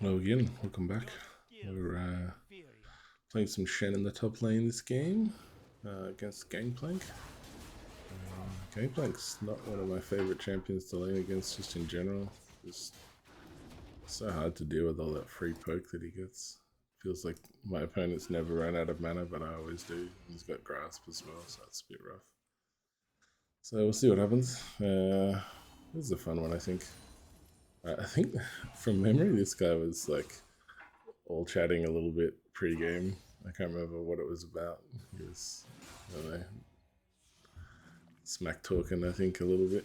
Hello again, welcome back. We're playing some Shen in the top lane this game against Gangplank. Gangplank's not one of my favorite champions to lane against just in general. Just so hard to deal with all that free poke that he gets. Feels like my opponents never run out of mana, but I always do. He's got grasp as well, so it's a bit rough. So we'll see what happens. This is a fun one, I think. I think from memory, this guy was like all chatting a little bit pre-game. I can't remember what it was about. He was, I don't know, smack talking, I think, a little bit.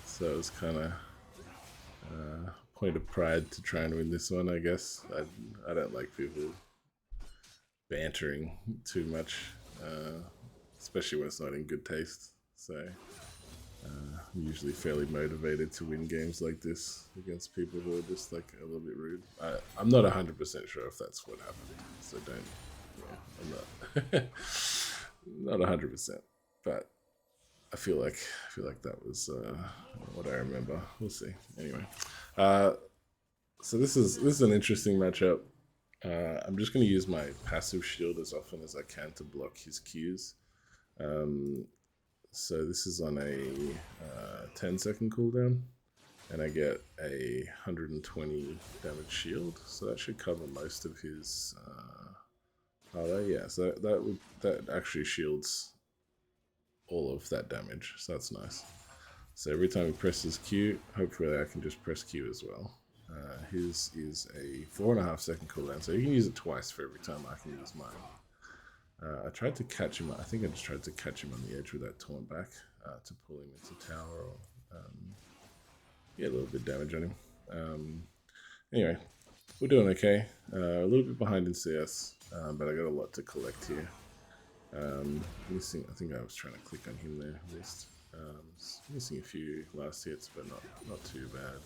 So it was kind of point of pride to try and win this one, I guess. I don't like people bantering too much, especially when it's not in good taste. So I'm usually fairly motivated to win games like this against people who are just like a little bit rude. I'm not 100% sure if that's what happened, so don't. Yeah, I'm not not 100%, but I feel like that was what I remember. We'll see. Anyway, uh, so this is an interesting matchup. I'm just going to use my passive shield as often as I can to block his Qs. Um, so this is on a 10-second cooldown, and I get a 120 damage shield, so that should cover most of his parlay. Yeah, so that actually shields all of that damage, so that's nice. So every time he presses Q, hopefully I can just press Q as well. His is a 4.5-second cooldown, so you can use it twice for every time I can use mine. I tried to catch him. I think I just tried to catch him on the edge with that taunt back to pull him into tower or get a little bit of damage on him. Anyway, we're doing okay. A little bit behind in CS, but I got a lot to collect here. Missing. I think I was trying to click on him there. Missed. Missing a few last hits, but not too bad.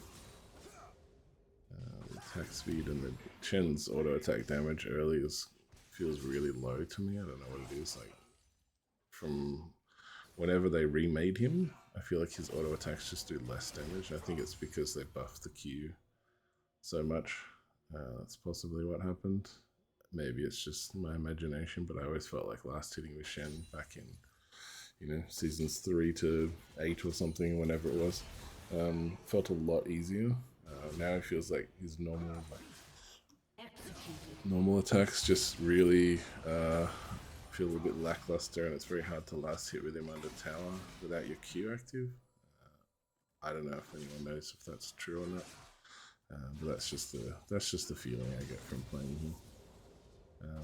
Attack speed and the Shen's auto attack damage early feels really low to me. I don't know what it is. Like from whenever they remade him, I feel like his auto attacks just do less damage. I think it's because they buffed the Q so much. That's possibly what happened. Maybe it's just my imagination, but I always felt like last hitting with Shen back in seasons 3 to 8 or something, whenever it was, felt a lot easier. Now it feels like his normal attacks just really feel a bit lackluster, and it's very hard to last hit with him under tower without your Q active. I don't know if anyone knows if that's true or not, but that's just the feeling I get from playing him.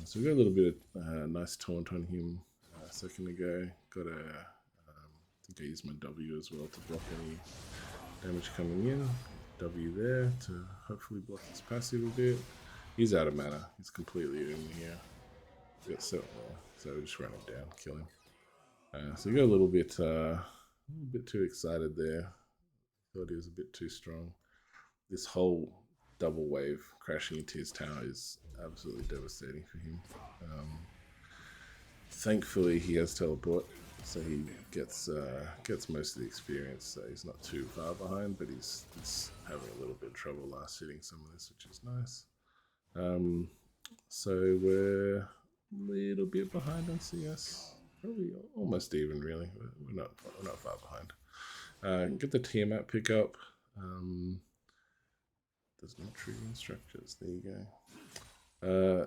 So we got a little bit of nice taunt on him a second ago. Got a I think I used my W as well to block any damage coming in. W there to hopefully block his passive a bit. He's out of mana. He's completely in here. So we just ran it down, kill him. So he got a little bit too excited there. Thought he was a bit too strong. This whole double wave crashing into his tower is absolutely devastating for him. Thankfully, he has teleport, so he gets most of the experience. So he's not too far behind, but he's having a little bit of trouble last hitting some of this, which is nice. So we're a little bit behind on CS, probably almost even. Really, we're not far behind. Get the Tiamat pick up. Does not trigger structures. There you go.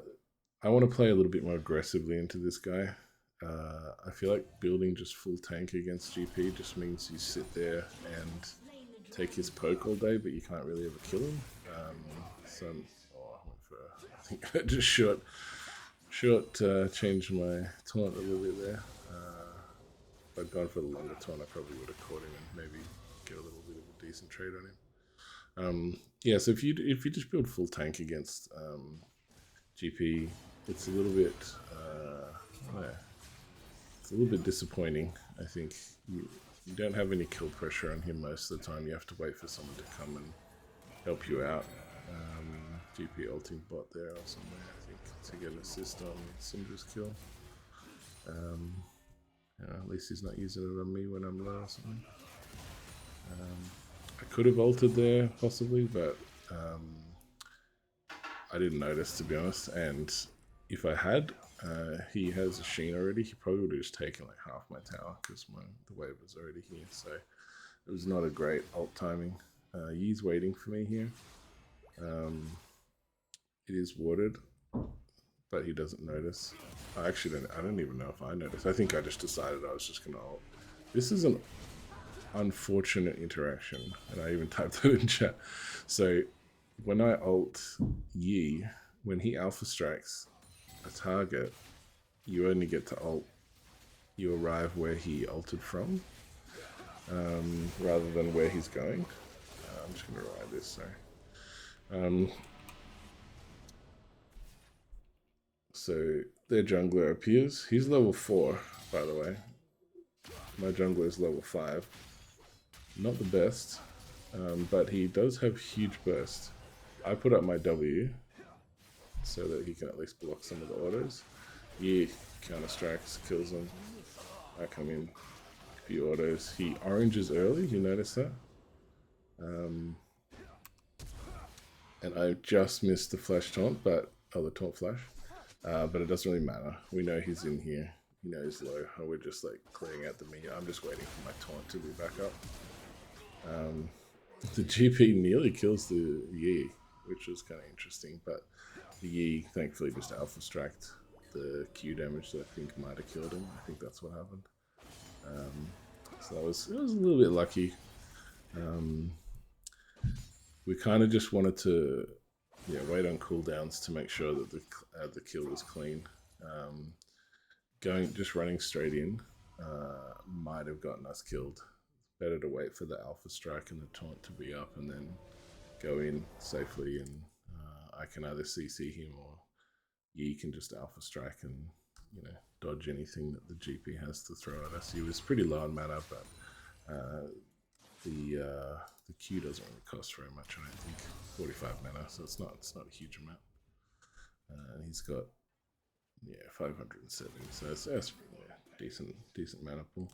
I want to play a little bit more aggressively into this guy. I feel like building just full tank against GP just means you sit there and take his poke all day, but you can't really ever kill him. I think I just short changed my taunt a little bit there. If I'd gone for the longer taunt, I probably would have caught him and maybe get a little bit of a decent trade on him. Yeah, so if you just build full tank against GP, it's a little bit disappointing. I think you don't have any kill pressure on him most of the time. You have to wait for someone to come and help you out. GP ulting bot there or somewhere, I think, to get an assist on Syndra's kill. At least he's not using it on me when I'm low or something. I could have ulted there, possibly, but I didn't notice, to be honest. And if I had, he has a Shen already. He probably would have just taken like half my tower because the wave was already here. So it was not a great ult timing. Yi's waiting for me here. It is warded, but he doesn't notice. I don't even know if I noticed. I think I just decided I was just gonna ult. This is an unfortunate interaction, and I even typed it in chat. So when I ult Yi, when he alpha strikes a target, you only get to ult. You arrive where he ulted from, rather than where he's going. I'm just gonna ride this. Sorry. So their jungler appears. He's level 4, by the way. My jungler is level 5. Not the best, but he does have huge burst. I put up my W so that he can at least block some of the autos. He counter strikes, kills him. I come in, a few autos. He oranges early, you notice that? And I just missed the flash taunt, the taunt flash. But it doesn't really matter. We know he's in here. He knows low. We're just like clearing out the minion. I'm just waiting for my taunt to be back up. The GP nearly kills the Yi, which was kind of interesting, but the Yi thankfully just alpha striked the Q damage that I think might have killed him. I think that's what happened. So it was a little bit lucky. We kind of just wanted to wait on cooldowns to make sure that the kill was clean. Just running straight in might have gotten us killed. Better to wait for the alpha strike and the taunt to be up and then go in safely, and I can either CC him or Yi can just alpha strike and dodge anything that the GP has to throw at us. He was pretty low on mana, but the Q doesn't really cost very much. I don't think 45 mana, so it's not a huge amount. And he's got 570, so that's decent mana pool.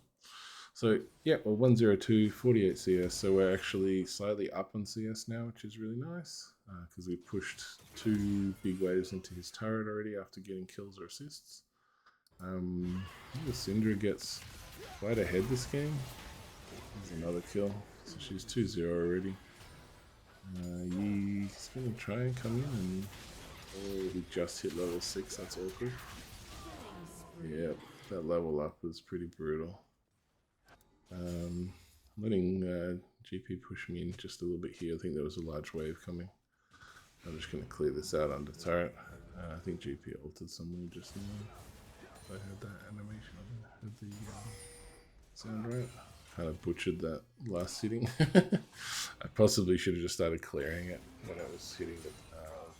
So yeah, well 102, 48 CS, so we're actually slightly up on CS now, which is really nice, because we pushed 2 big waves into his turret already after getting kills or assists. The Syndra gets quite ahead this game. There's another kill, so she's 2-0 already. He's gonna try and come in, and he just hit level 6, that's awkward. Yeah, that level up was pretty brutal. Letting GP push me in just a little bit here. I think there was a large wave coming. I'm just going to clear this out under turret. I think GP altered somewhere just now. If I heard that animation, I heard the sound right. Kind of butchered that last hitting. I possibly should have just started clearing it when I was hitting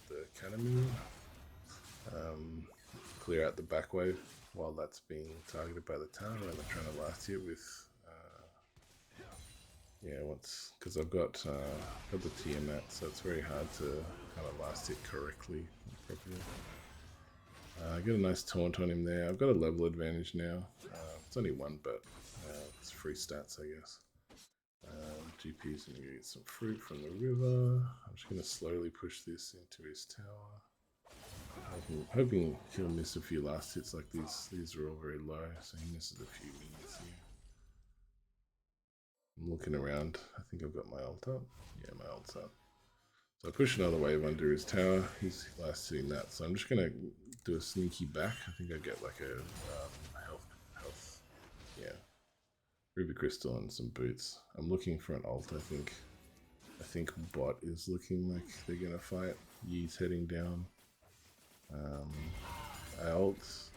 the cannon. Clear out the back wave while that's being targeted by the tower, and I'm trying to last hit with because I've got the Tiamat, so it's very hard to kind of last hit correctly properly. I get a nice taunt on him there. I've got a level advantage now. It's only 1, but it's free stats, I guess. GP's going to get some fruit from the river. I'm just going to slowly push this into his tower. Hoping he'll miss a few last hits like these. These are all very low, so he misses a few minions here. I'm looking around. I think I've got my ult up. Yeah, my ult's up. So I push another wave under his tower. He's last hitting that, so I'm just going to do a sneaky back. I think I get like a health. Yeah. Ruby Crystal and some boots. I'm looking for an ult, I think. I think bot is looking like they're going to fight. Yi's heading down. I ult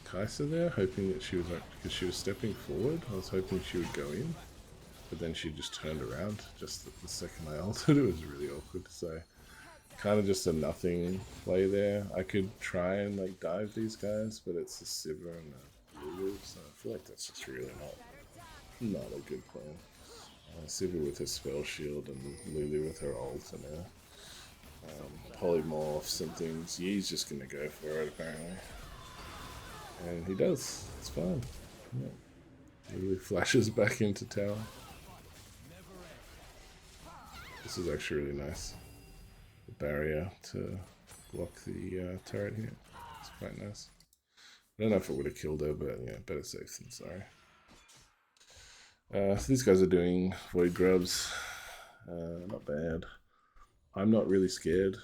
Kai'Sa there, hoping that she was because she was stepping forward. I was hoping she would go in, but then she just turned around just the second I ulted. It was really awkward. So kind of just a nothing play there. I could try and like dive these guys, but it's the Sivir and the Lulu, so I feel like that's just really not a good plan. Sivir with her spell shield and Lulu with her ult and her polymorphs and things. Yi's just gonna go for it apparently, and he does. It's fine. Yeah. Lulu flashes back into tower. This is actually really nice. barrier to block the turret here. It's quite nice. I don't know if it would have killed her, but yeah, better safe than sorry. So these guys are doing Void Grubs. Not bad. I'm not really scared.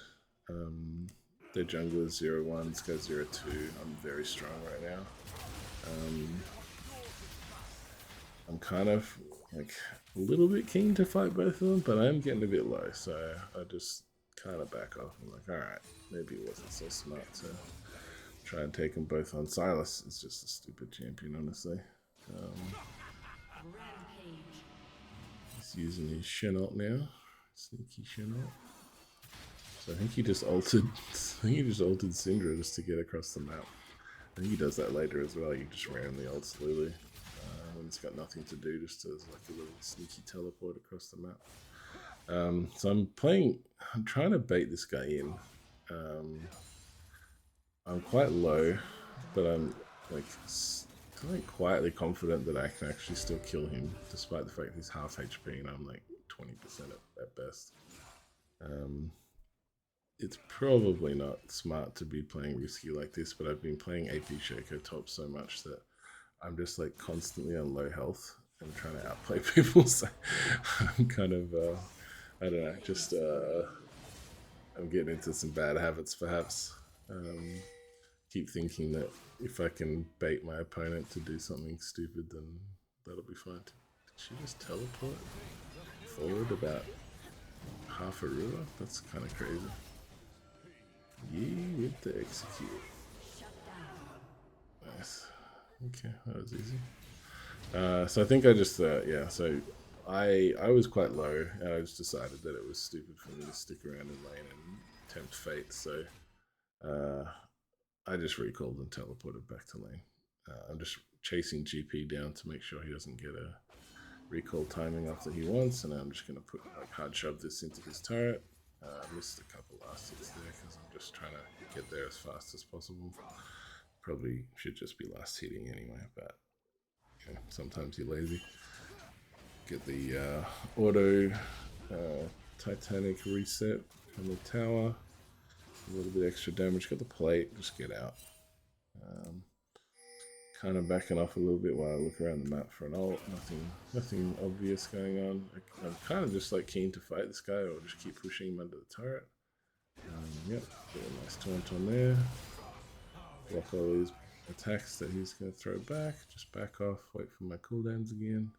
Their jungler's 0-1, this guy's 0-2. I'm very strong right now. I'm kind of like a little bit keen to fight both of them, but I am getting a bit low, so I just kind of back off. I'm like, alright, maybe it wasn't so smart to try and take them both on. Silas is just a stupid champion, honestly. He's using his Shen ult now. Sneaky Shen ult. So I think he just ulted. Syndra just to get across the map. I think he does that later as well. You just randomly ult slowly when it's got nothing to do, just as like a little sneaky teleport across the map. So I'm trying to bait this guy in. I'm quite low, but I'm like quietly confident that I can actually still kill him, despite the fact he's half HP and I'm like 20% at best. It's probably not smart to be playing risky like this, but I've been playing AP Shaco top so much that I'm just like constantly on low health and trying to outplay people. So I'm kind of, I don't know, just I'm getting into some bad habits perhaps. Keep thinking that if I can bait my opponent to do something stupid, then that'll be fine. Did she just teleport forward about half a ruler? That's kind of crazy. Yeah, with the execute. Nice. Okay, that was easy. So I think I just, yeah, so I was quite low, and I just decided that it was stupid for me to stick around in lane and tempt fate, so I just recalled and teleported back to lane. I'm just chasing GP down to make sure he doesn't get a recall timing off that he wants, and I'm just going to put like hard shove this into his turret. Missed a couple last hits there because I'm just trying to get there as fast as possible. Probably should just be last hitting anyway, but okay, sometimes you're lazy. Get the auto Titanic reset on the tower. A little bit extra damage. Got the plate. Just get out. Kind of backing off a little bit while I look around the map for an ult. Nothing obvious going on. I'm kind of just like keen to fight this guy, or just keep pushing him under the turret. Yep, get a nice taunt on there. Block all these attacks that he's going to throw back. Just back off. Wait for my cooldowns again.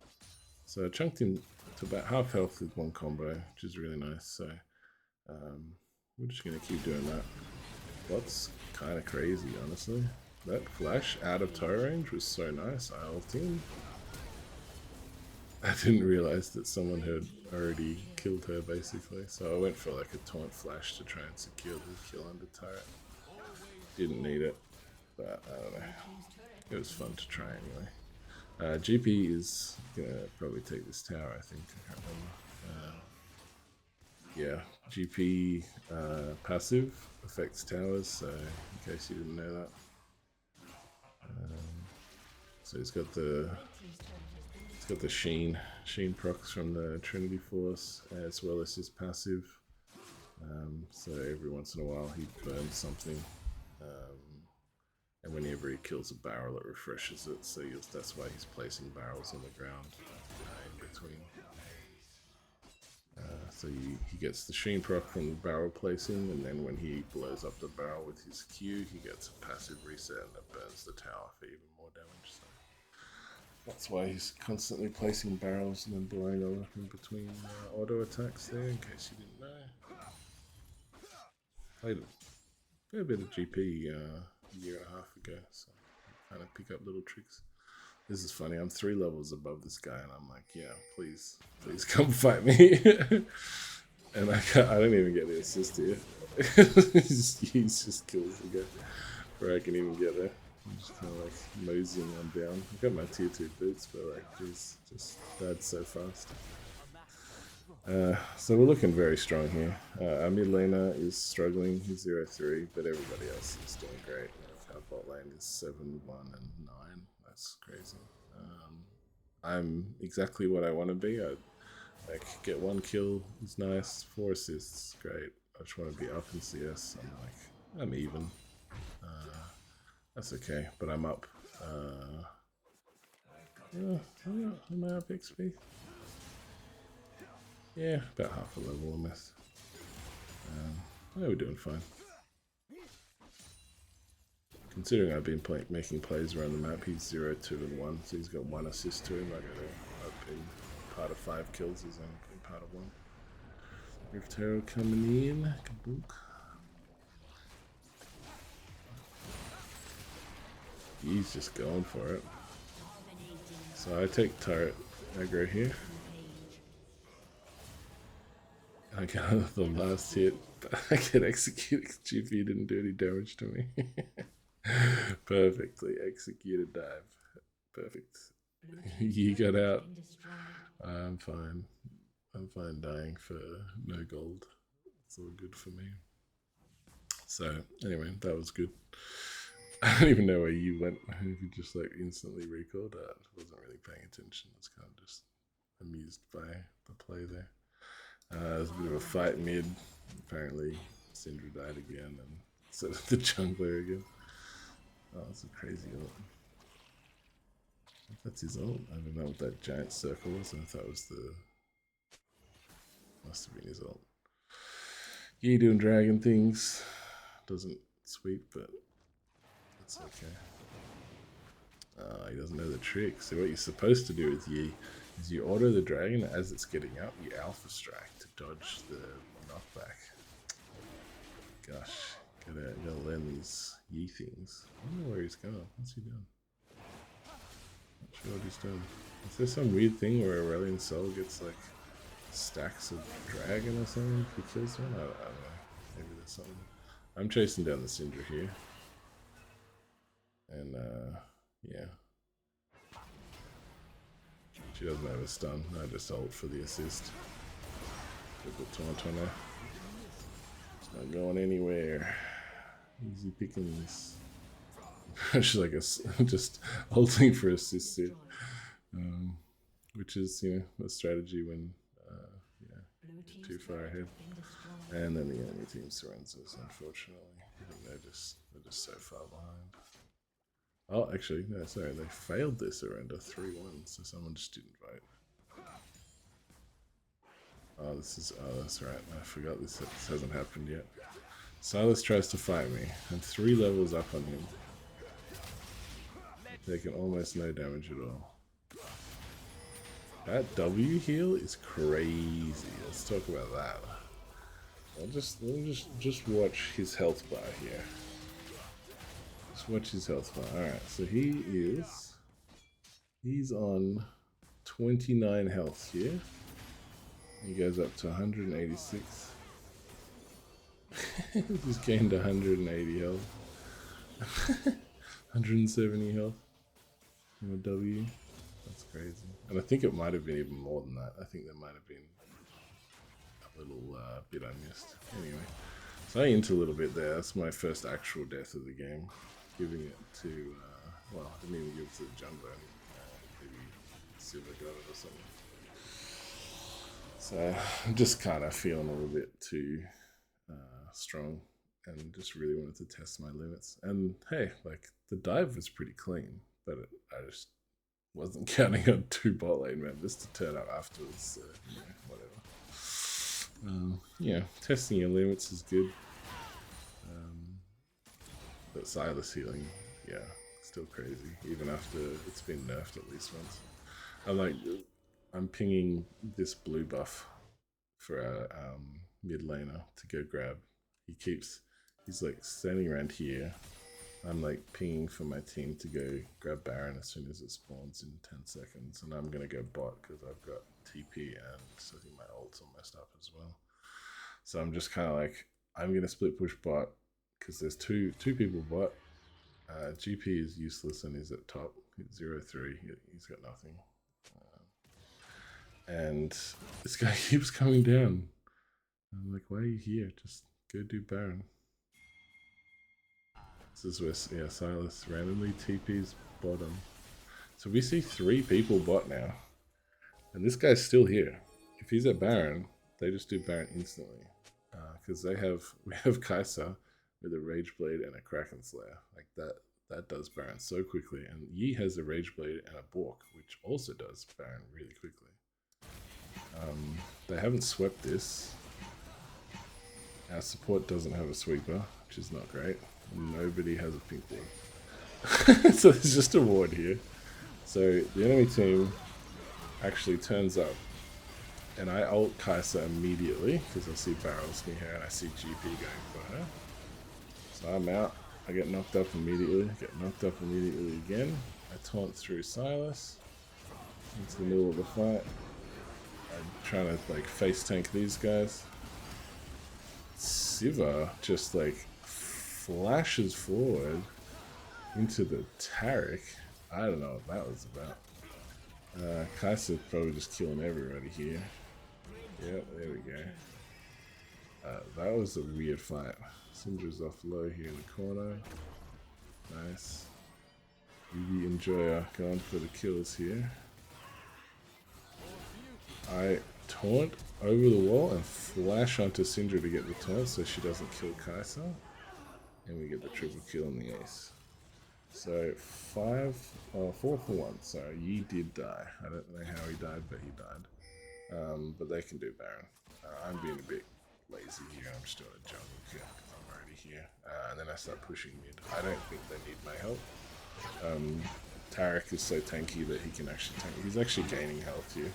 So I chunked him to about half health with one combo, which is really nice. So we're just going to keep doing that. That's kind of crazy, honestly. That flash out of tower range was so nice. I ulted him. I didn't realize that someone had already killed her, basically. So I went for like a taunt flash to try and secure the kill under turret. Didn't need it, but I don't know. It was fun to try anyway. GP is gonna probably take this tower, I think. I can't remember. Yeah, GP passive affects towers, so in case you didn't know that. So he's got the Shen procs from the Trinity Force, as well as his passive. So every once in a while he burns something, and whenever he kills a barrel it refreshes it, so that's why he's placing barrels on the ground in between. So he gets the Shen proc from the barrel placing, and then when he blows up the barrel with his Q, he gets a passive reset and it burns the tower for even more damage. So that's why he's constantly placing barrels and then blowing them up in between auto attacks there, in case you didn't know. Played a fair bit of GP a year and a half ago, so I kind of pick up little tricks. This is funny, I'm 3 levels above this guy and I'm like, yeah, please come fight me. And I don't even get the assist here. He just kills the guy before I can even get there. I'm just kind of like moseying on down. I've got my tier 2 boots, but like, geez, just died so fast. So we're looking very strong here. Our mid laner is struggling, he's 0-3, but everybody else is doing great. Our bot lane is 7-1 and 9. That's crazy. I'm exactly what I want to be. I like get 1 kill is nice, 4 assists, great. I just want to be up in CS. I'm like, I'm even. That's okay, but I'm up. Yeah, am I up XP? Yeah, about half a level almost. Yeah, we're doing fine. Considering I've been making plays around the map, he's 0, 2, and 1, so he's got 1 assist to him. I've been part of 5 kills, he's only been part of 1. Rift Herald coming in. Kabook. He's just going for it. So I take turret aggro here. I got the last hit, but I get executed because GP didn't do any damage to me. Perfectly executed dive. Perfect. You got out. I'm fine. I'm fine dying for no gold. It's all good for me. So anyway, that was good. I don't even know where you went. You just like instantly recalled. I wasn't really paying attention. I was kind of just amused by the play there. There's a bit of a fight mid. Apparently, Syndra died again, and so did the jungler again. Oh, that's a crazy ult. That's his ult. I don't know what that giant circle was. I thought it was the. Must have been his ult. He doing dragon things. Doesn't sweep, but that's okay. He doesn't know the trick. So what you're supposed to do with Yi is you auto the dragon as it's getting up, you alpha strike to dodge the knockback. Gosh, gotta learn these Yi things. I don't know where he's going. What's he doing? Not sure what he's doing. Is there some weird thing where Aurelian Soul gets like stacks of dragon or something if he kills one? I don't know. Maybe there's something. I'm chasing down the Syndra here. And yeah. She doesn't have a stun. I just ult for the assist. Triple taunt on her. It's not going anywhere. Easy pickings. She's like just ulting for assists here. Which is, you know, a strategy when yeah, too far ahead. And then the enemy team surrounds us, unfortunately. They're just so far behind. Oh, actually, no, sorry, they failed their surrender 3-1, so someone just didn't vote. Oh, that's right, I forgot this hasn't happened yet. Silas tries to fight me. I'm 3 levels up on him. Taking almost no damage at all. That W heal is crazy. Let's talk about that. I'll just watch his health bar here. Just watch his health bar. Alright, so he's on 29 health here. He goes up to 186. Just gained 180 health. 170 health. And a W. That's crazy. And I think it might have been even more than that. I think there might have been a little bit I missed. Anyway, so I into a little bit there. That's my first actual death of the game. Giving it to, well, I didn't even give it to the jungler. Maybe Silver got it or something. So I'm just kind of feeling a little bit too strong and just really wanted to test my limits. And hey, like the dive was pretty clean, but I just wasn't counting on 2 bot lane members to turn up afterwards. So, you know, whatever. Yeah, testing your limits is good. But Silas healing, yeah, still crazy. Even after it's been nerfed at least once. I'm pinging this blue buff for a mid laner to go grab. He's like standing around here. I'm like pinging for my team to go grab Baron as soon as it spawns in 10 seconds. And I'm gonna go bot because I've got TP and I think my ult's almost up as well. So I'm just kind of like, I'm gonna split push bot because there's two people bot. GP is useless and he's at top. He's 0-3. He's got nothing. And this guy keeps coming down. I'm like, why are you here? Just go do Baron. This is where Silas randomly TP's bottom. So we see 3 people bot now. And this guy's still here. If he's at Baron, they just do Baron instantly. because we have Kai'Sa with a Rage Blade and a Kraken Slayer. Like that does Baron so quickly, and Yi has a Rage Blade and a Bork, which also does Baron really quickly. They haven't swept this. Our support doesn't have a sweeper, which is not great. Nobody has a pink ward. So there's just a ward here. So the enemy team actually turns up, and I ult Kai'Sa immediately because I see barrels near her and I see GP going for her. So I'm out. I get knocked up immediately. Get knocked up immediately again. I taunt through Silas into the middle of the fight. I'm trying to like face tank these guys. Siva just like flashes forward into the Taric. I don't know what that was about. Kai'Sa's probably just killing everybody here. Yep, there we go. That was a weird fight. Syndra's off low here in the corner. Nice. Really enjoy going for the kills here. I taunt over the wall and flash onto Syndra to get the taunt so she doesn't kill Kai'Sa. And we get the triple kill on the ace. So 4 for 1. So Yi did die. I don't know how he died, but he died. But they can do Baron. I'm being a bit lazy here. I'm just doing a jungle kill because I'm already here. And then I start pushing mid. I don't think they need my help. Taric is so tanky that he can actually tank. He's actually gaining health here.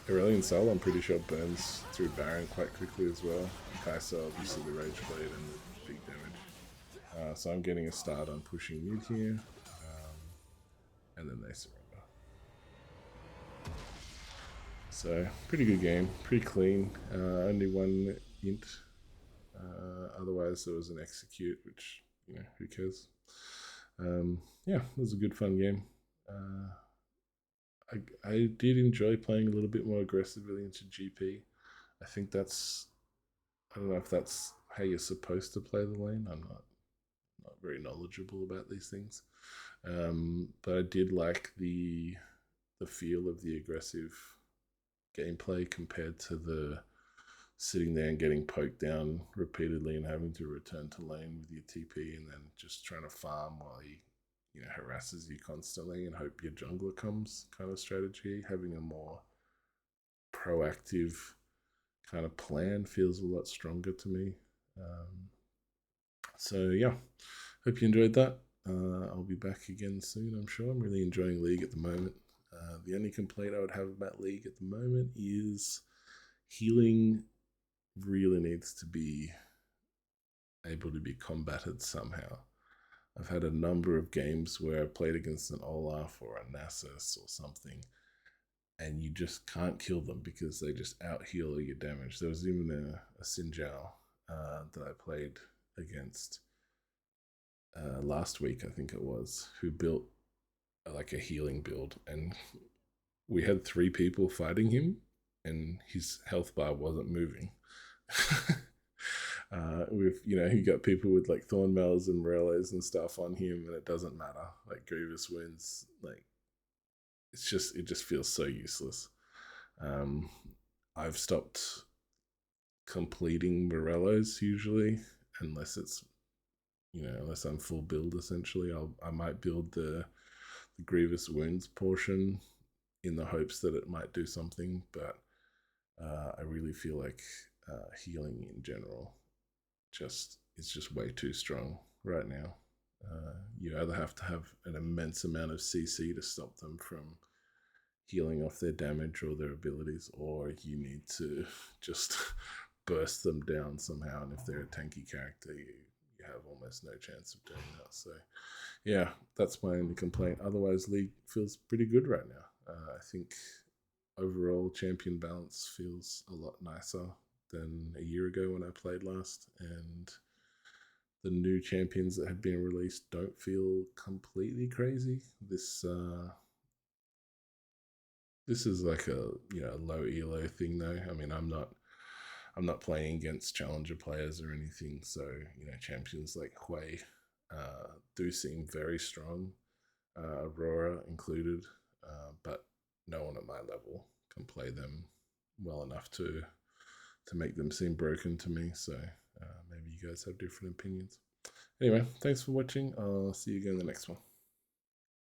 Aurelion Sol, I'm pretty sure, burns through Baron quite quickly as well. Kai'Sa, obviously the Rage Blade and the big damage. So I'm getting a start on pushing mid here. And then they surrender. So, pretty good game. Pretty clean. Only one int. Otherwise, there was an execute, which, you know, who cares? Yeah, it was a good fun game. I did enjoy playing a little bit more aggressively into GP. I think that's, I don't know if that's how you're supposed to play the lane. I'm not very knowledgeable about these things. But I did like the feel of the aggressive gameplay compared to the sitting there and getting poked down repeatedly and having to return to lane with your TP and then just trying to farm while he, you know, harasses you constantly and hope your jungler comes kind of strategy. Having a more proactive kind of plan feels a lot stronger to me. So yeah, hope you enjoyed that. I'll be back again soon, I'm sure. I'm really enjoying League at the moment. The only complaint I would have about League at the moment is healing really needs to be able to be combated somehow. I've had a number of games where I played against an Olaf or a Nasus or something, and you just can't kill them because they just out-heal all your damage. There was even a Sinjao that I played against last week, I think it was, who built like a healing build, and we had 3 people fighting him, and his health bar wasn't moving. With, you know, you got people with like Thornmails and Morellos and stuff on him, and it doesn't matter. Like Grievous wins, like it just feels so useless. I've stopped completing Morellos usually, unless it's, you know, unless I'm full build essentially. I might build the Grievous wounds portion in the hopes that it might do something, but I really feel like healing in general is just way too strong right now. You either have to have an immense amount of CC to stop them from healing off their damage or their abilities, or you need to just burst them down somehow, and if they're a tanky character, you have almost no chance of doing that. So yeah, that's my only complaint. Otherwise, League feels pretty good right now. I think overall champion balance feels a lot nicer than a year ago when I played last, and the new champions that have been released don't feel completely crazy. This is like a, you know, low elo thing though. I mean, I'm not playing against challenger players or anything, so, you know, champions like Hui do seem very strong, Aurora included, but no one at my level can play them well enough to to make them seem broken to me. So maybe you guys have different opinions. Anyway, thanks for watching. I'll see you again in the next one.